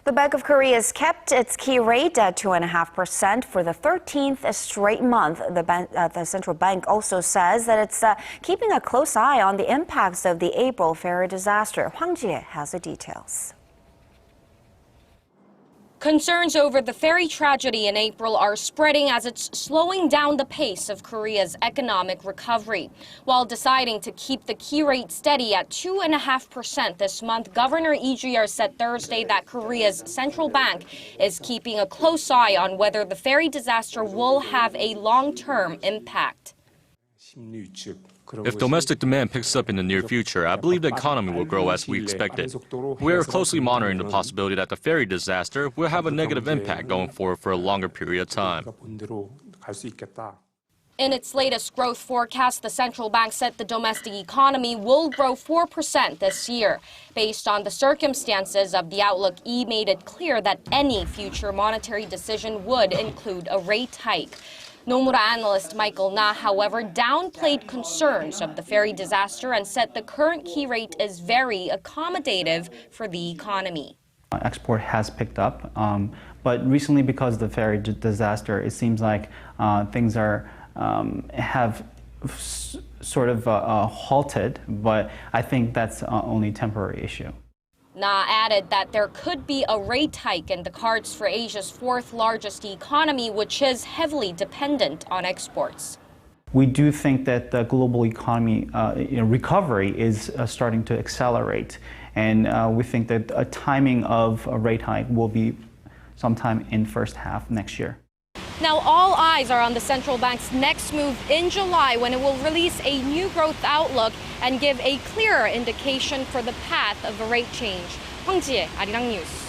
The Bank of Korea has kept its key rate at 2.5% for the 13th straight month. The central bank also says that it's keeping a close eye on the impacts of the April ferry disaster. Hwang Ji-hye has the details. Concerns over the ferry tragedy in April are spreading as it's slowing down the pace of Korea's economic recovery. While deciding to keep the key rate steady at 2.5% this month, Governor Lee Ju-yeol said Thursday that Korea's central bank is keeping a close eye on whether the ferry disaster will have a long-term impact. If domestic demand picks up in the near future, I believe the economy will grow as we expected. We are closely monitoring the possibility that the ferry disaster will have a negative impact going forward for a longer period of time. In its latest growth forecast, the central bank said the domestic economy will grow 4% this year. Based on the circumstances of the outlook, Lee made it clear that any future monetary decision would include a rate hike. Nomura analyst Michael Na, however, downplayed concerns of the ferry disaster and said the current key rate is very accommodative for the economy. Export has picked up, but recently because of the ferry disaster, it seems like things have sort of halted, but I think that's only a temporary issue. Na added that there could be a rate hike in the cards for Asia's fourth largest economy, which is heavily dependent on exports. We do think that the global economy recovery is starting to accelerate, and we think that a timing of a rate hike will be sometime in first half next year. Now, all eyes are on the central bank's next move in July when it will release a new growth outlook and give a clearer indication for the path of a rate change. Hwang Ji-hye, Arirang News.